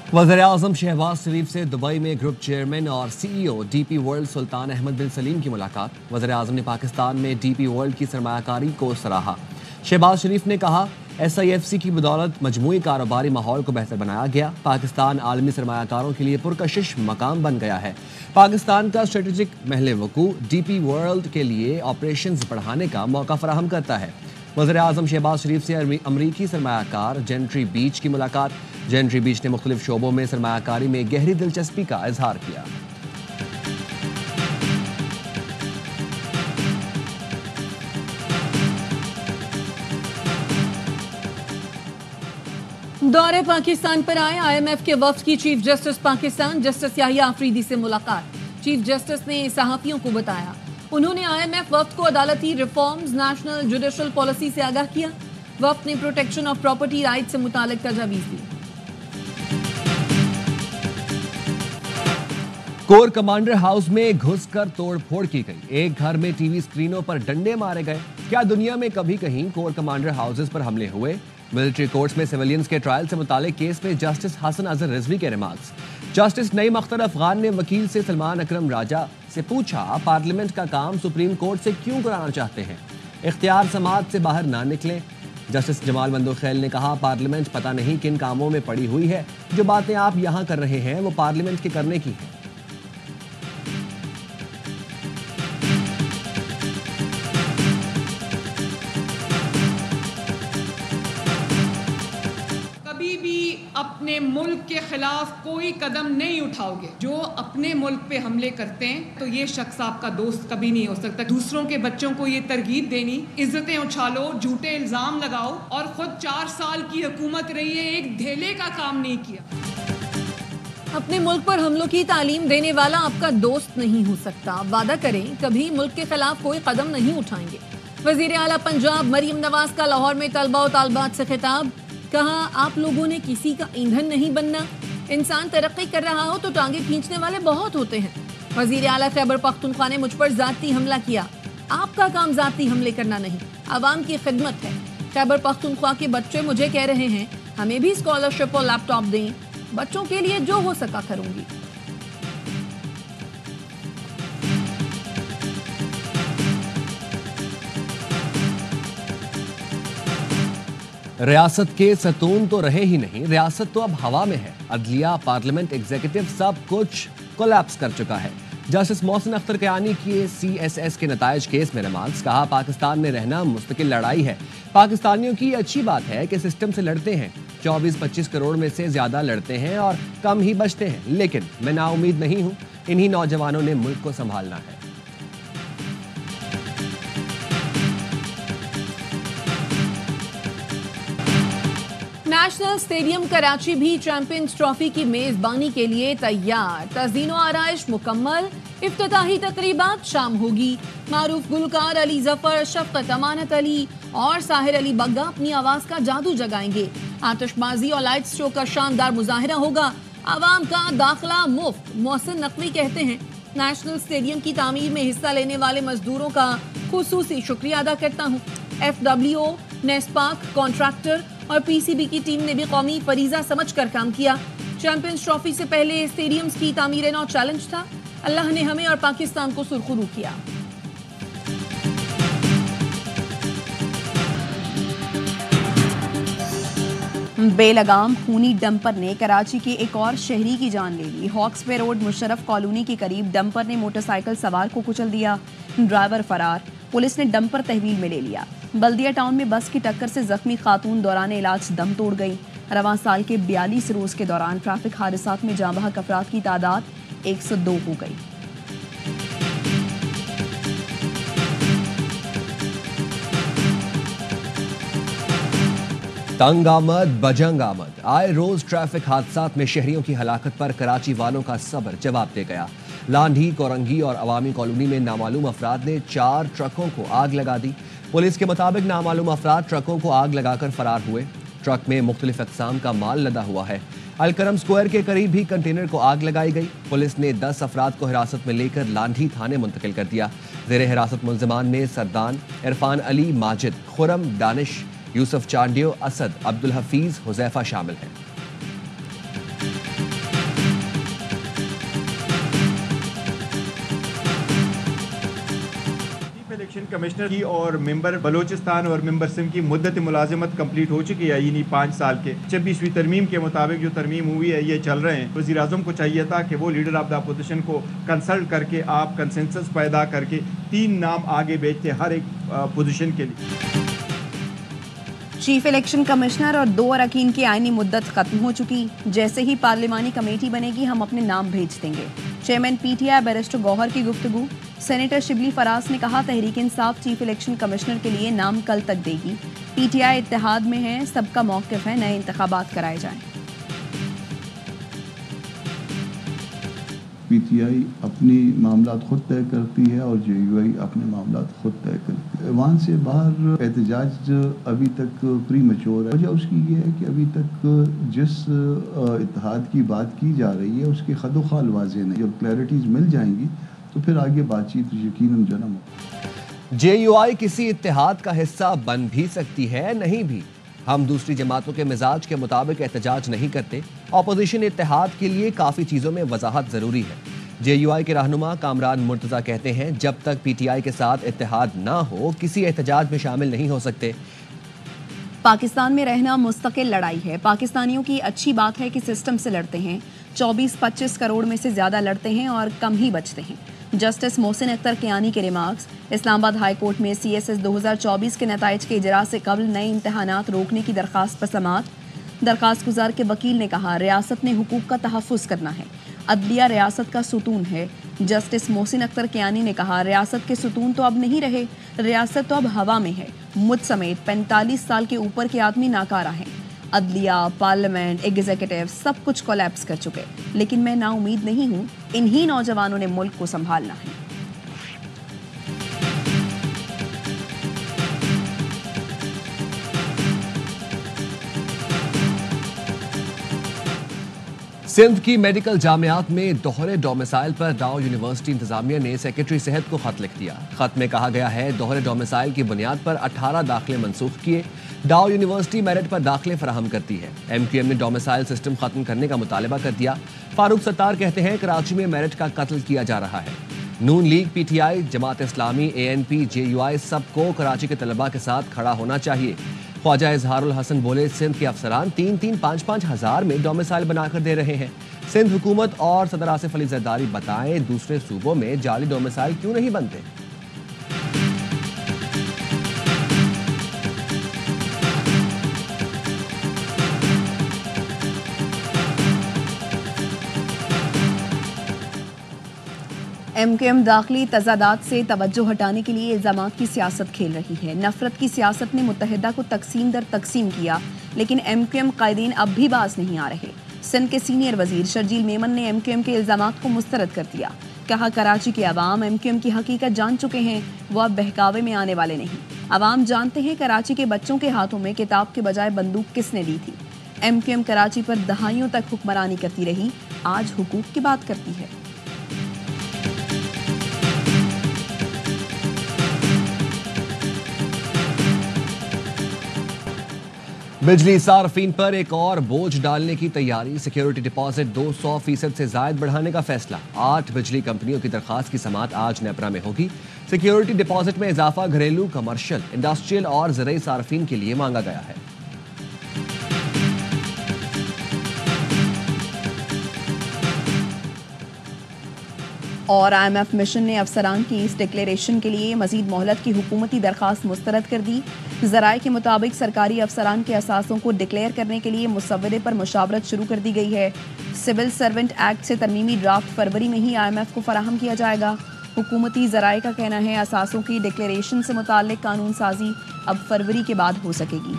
वज़ीर-ए-आज़म शहबाज शरीफ से दुबई में ग्रुप चेयरमैन और CEO DP वर्ल्ड सुल्तान अहमद बिन सलीम की मुलाकात। वज़ीर-ए-आज़म ने पाकिस्तान में DP वर्ल्ड की सरमायाकारी को सराहा। शहबाज शरीफ ने कहा, SIFC की बदौलत मजमूई कारोबारी माहौल को बेहतर बनाया गया। पाकिस्तान आलमी सरमायाकारों के लिए पुरकशिश मकाम बन गया है। पाकिस्तान का स्ट्रेटेजिक महल वकू DP वर्ल्ड के लिए ऑपरेशंस बढ़ाने का मौका फराहम करता है। वज़ीर-ए-आज़म शहबाज शरीफ से अमरीकी सरमायाकार जेंट्री बीच की मुलाकात। जेंट्री बीच ने मुख्तलिफ शोबों में सरमायाकारी में गहरी दिलचस्पी का इजहार किया। दौरे पाकिस्तान पर आए IMF के वफ्द की chief justice Pakistan justice Yahya Afridi से मुलाकात। चीफ जस्टिस ने सहाफियों को बताया, उन्होंने IMF वफ्द को अदालती रिफॉर्म्स, नेशनल जुडिशल पॉलिसी से आगाह किया। वफ्द ने प्रोटेक्शन ऑफ प्रॉपर्टी राइट से मुतालिक तजावीज दी। कोर कमांडर हाउस में घुसकर तोड़फोड़ की गई। एक घर में टीवी स्क्रीनों पर डंडे मारे गए। क्या दुनिया में कभी कहीं कोर कमांडर हाउसेस पर हमले हुए? मिलिट्री कोर्ट्स में सिविलियंस के ट्रायल से मुतालिक केस में जस्टिस हसन अजहर रिजवी के रिमार्क्स। जस्टिस नईम अख्तर अफगान ने वकील से सलमान अकरम राजा से पूछा, पार्लियामेंट का काम सुप्रीम कोर्ट से क्यों कराना चाहते हैं? इख्तियार समात से बाहर ना निकले। जस्टिस जमाल बंदोखैल ने कहा, पार्लियामेंट पता नहीं किन कामों में पड़ी हुई है। जो बातें आप यहाँ कर रहे हैं वो पार्लियामेंट के करने की है। अपने मुल्क के खिलाफ कोई कदम नहीं उठाओगे। जो अपने मुल्क पे हमले करते हैं तो ये शख्स आपका दोस्त कभी नहीं हो सकता। दूसरों के बच्चों को ये तरगीब देनी, इज्जतें उछालो, झूठे इल्जाम लगाओ और खुद 4 साल की हुकूमत रही है, एक धेले का काम नहीं किया। अपने मुल्क पर हमलों की तालीम देने वाला आपका दोस्त नहीं हो सकता। वादा करें कभी मुल्क के खिलाफ कोई कदम नहीं उठाएंगे। वजीर आला पंजाब मरियम नवाज का लाहौर में तलबा और तालबात से खिताब। कहा, आप लोगों ने किसी का ईंधन नहीं बनना। इंसान तरक्की कर रहा हो तो टांगे खींचने वाले बहुत होते हैं। वजीर आला खैबर पख्तूनख्वा ने मुझ पर जाती हमला किया। आपका काम जाती हमले करना नहीं, आवाम की खिदमत है। खैबर पख्तूनख्वा के बच्चे मुझे कह रहे हैं, हमें भी स्कॉलरशिप और लैपटॉप दें। बच्चों के लिए जो हो सका करूंगी। रियासत के सतून तो रहे ही नहीं, रियासत तो अब हवा में है। अदलिया, पार्लियामेंट, एग्जीक्यूटिव सब कुछ कोलैप्स कर चुका है। जस्टिस मोहसिन अख्तर कयानी की CSS के नताइज केस में रिमार्क्स। कहा, पाकिस्तान में रहना मुस्तकिल लड़ाई है। पाकिस्तानियों की अच्छी बात है कि सिस्टम से लड़ते हैं। 24-25 करोड़ में से ज्यादा लड़ते हैं और कम ही बचते हैं, लेकिन मैं नाउमीद नहीं हूं। इन्हीं नौजवानों ने मुल्क को संभालना है। नेशनल स्टेडियम कराची भी चैंपियंस ट्रॉफी की मेजबानी के लिए तैयार। तज़ीनो आराइश मुकम्मल। इफ्तिताही तकरीबात शाम होगी। मारूफ गुलकार अली जफर, शफकत अमानत अली और साहिर अली बग्गा अपनी आवाज का जादू जगाएंगे। आतिशबाजी और लाइट शो का शानदार मुजाहिरा होगा। आवाम का दाखिला मुफ्त। मोहसिन नकवी कहते हैं, नेशनल स्टेडियम की तामीर में हिस्सा लेने वाले मजदूरों का खुसूसी शुक्रिया अदा करता हूँ। FWO, नेस्पाक, कॉन्ट्रैक्टर और PCB की टीम ने भी कौमी फरीजा समझकर काम किया। चैंपियंस ट्रॉफी से पहले स्टेडियम्स की तामीर नौ चैलेंज था। अल्लाह ने हमें और पाकिस्तान को सुरखरू किया। बेलगाम खूनी डंपर ने कराची के एक और शहरी की जान ले ली। हॉक्सवे रोड मुशर्रफ कॉलोनी के करीब डंपर ने मोटरसाइकिल सवार को कुचल दिया। ड्राइवर फरार। पुलिस ने डंपर तहवील में ले लिया। बल्दिया टाउन में बस की टक्कर से जख्मी खातून दौरान इलाज दम तोड़ गई। रवां साल के 42 रोज के दौरान ट्रैफिक हादसात में जाँ बहक अफराद की तादाद 102 हो गई। तंग आमद बजंग आमद। आए रोज ट्रैफिक हादसात में शहरियों की हलाकत पर कराची वालों का सब्र जवाब दे गया। लांढी, कोरंगी और अवामी कॉलोनी में नामालूम अफराद ने 4 ट्रकों को आग लगा दी। पुलिस के मुताबिक नामालूम अफराद ट्रकों को आग लगाकर फरार हुए। ट्रक में मुख्तलिफ अक़साम का माल लदा हुआ है। अलकरम स्क्वायर के करीब भी कंटेनर को आग लगाई गई। पुलिस ने 10 अफराद को हिरासत में लेकर लांढी थाने मुंतकिल कर दिया। ज़ेरे हिरासत मुल्ज़िमान में सरदान, इरफान अली, माजिद, खुरम, दानिश, यूसुफ चांडियो, असद, अब्दुल हफीज, हुज़ैफा शामिल हैं। कमिश्नर की और मेंबर बलोचिस्तान और मेंबर सिंध की मुद्दत मुलाजिमत कंप्लीट हो चुकी है, यानी 5 साल के 26वीं तरमीम के मुताबिक जो तरमीम हुई है ये चल रहे हैं। वज़ीर आज़म को चाहिए था कि वो लीडर ऑफ द अपोजिशन को कंसल्ट करके आप कंसेंसस पैदा करके 3 नाम आगे भेजते हर एक पोजीशन के लिए। चीफ इलेक्शन कमिश्नर और 2 अरकान की आईनी मुद्दत खत्म हो चुकी। जैसे ही पार्लिमानी कमेटी बनेगी हम अपने नाम भेज देंगे। चेयरमैन पीटीआई बैरिस्टर गौहर की गुफ्तगू। सेनेटर शिबली फराज ने कहा Tehreek Insaf chief election commissioner के लिए नाम कल तक देगी। पीटीआई इत्तेहाद में है, सबका मौक़िफ़ है, नए इंतखाबात कराए जाएं। पीटीआई अपनी मामलात खुद तय करती है और जेयूआई अपने मामलात खुद तय करती है। ईवान से बाहर एहतजाज अभी तक प्री मैच्योर है। वजह उसकी ये है कि अभी तक जिस इत्तेहाद की बात की जा रही है उसके खदोखाल वाज़ेह नहीं। जब क्लैरिटीज मिल जाएंगी तो फिर आगे बातचीत यकीनन जन्म हो। जेयूआई किसी इत्तेहाद का हिस्सा बन भी सकती है, नहीं भी। हम दूसरी जमातों के मिजाज के मुताबिक एहतजाज नहीं करते। अपोजिशन इत्तेहाद के लिए काफ़ी चीज़ों में वजाहत ज़रूरी है। जेयूआई के रहनुमा कामरान मुर्तज़ा कहते हैं जब तक पीटीआई के साथ इत्तेहाद ना हो किसी एहतजाज में शामिल नहीं हो सकते। पाकिस्तान में रहना मुस्तकिल लड़ाई है। पाकिस्तानियों की अच्छी बात है कि सिस्टम से लड़ते हैं। 24-25 करोड़ में से ज़्यादा लड़ते हैं और कम ही बचते हैं। जस्टिस मोहसिन अख्तर कियानी के रिमार्क्स। इस्लामाबाद हाई कोर्ट में CSS 2024 के नताइज के इजरा से कबल नए इम्तहानात रोकने की दरख्वास्त पर समाअत। दरख्वास्त गुजार के वकील ने कहा रियासत ने हुकूक का तहफ़्फ़ुज़ करना है। अदलिया रियासत का सुतून है। जस्टिस मोहसिन अख्तर कियानी ने कहा रियासत के सुतून तो अब नहीं रहे, रियासत तो अब हवा में है। मुझ समेत 45 साल के ऊपर के आदमी नाकारा हैं। अदलिया, पार्लियामेंट, एग्जीक्यूटिव सब कुछ कोलैप्स कर चुके, लेकिन मैं नाउमीद नहीं हूँ। इन्हीं नौजवानों ने मुल्क को संभालना है। सिंध की मेडिकल जामियात में दोहरे डोमिसाइल पर डाउ यूनिवर्सिटी इंतजामिया ने सेक्रेटरी सेहत को खत लिख दिया। खत में कहा गया है दोहरे डोमिसाइल की बुनियाद पर 18 दाखिले मनसूख किए। डाउ यूनिवर्सिटी मेरिट पर दाखिले फराहम करती है। MQM ने डोमिसाइल सिस्टम खत्म करने का मुतालबा कर दिया। फारूक सत्तार कहते हैं कराची में मेरिट का कत्ल किया जा रहा है। नून league, PTI, Jamaat Islami, ANP, JUI सबको कराची के तलबा के साथ खड़ा होना चाहिए। ख्वाजा इजहारुल हसन बोले सिंध के अफसरान 3-5 हज़ार में डोमिसाइल बनाकर दे रहे हैं। सिंध हुकूमत और सदर आसिफ अली जरदारी बताएं दूसरे सूबों में जाली डोमिसाइल क्यों नहीं बनते। MQM दाखिली तजादात से तवज्जो हटाने के लिए इल्जामात की सियासत खेल रही है। नफरत की सियासत ने मुत्तहिदा को तकसीम दर तकसीम किया, लेकिन MQM कायदीन अब भी बाज नहीं आ रहे। सिंध के सीनियर वजीर शर्जील मेमन ने MQM के इल्जामात को मुस्तरद कर दिया। कहा कराची के अवाम MQM की हकीकत जान चुके हैं, वो अब बहकावे में आने वाले नहीं। अवाम जानते हैं कराची के बच्चों के हाथों में किताब के बजाय बंदूक किसने दी थी। MQM कराची पर दहाइयों तक हुक्मरानी करती रही, आज हुकूक की बात करती है। बिजली सार्फिन पर एक और बोझ डालने की तैयारी। सिक्योरिटी डिपॉजिट 200% से जायद बढ़ाने का फैसला। 8 बिजली कंपनियों की दरखास्त की समाअत आज नेपरा में होगी। सिक्योरिटी डिपॉजिट में इजाफा घरेलू, कमर्शियल, इंडस्ट्रियल और ज़राई सार्फिन के लिए मांगा गया है। और IMF मिशन ने अफसरान की इस डिक्लेरेशन के लिए मजीद मोहलत की हुकूमती दरखास्त मुस्तरद कर दी। ज़राए के मुताबिक सरकारी अफसरान के असासों को डिक्लेयर करने के लिए मुसव्वदे पर मुशावरत शुरू कर दी गई है। सिविल सर्वेंट एक्ट से तरमीमी ड्राफ्ट फरवरी में ही IMF को फराहम किया जाएगा। हुकूमती ज़राए का कहना है असासों की डिक्लेरेशन से मुताल्लिक कानून साजी अब फरवरी के बाद हो सकेगी।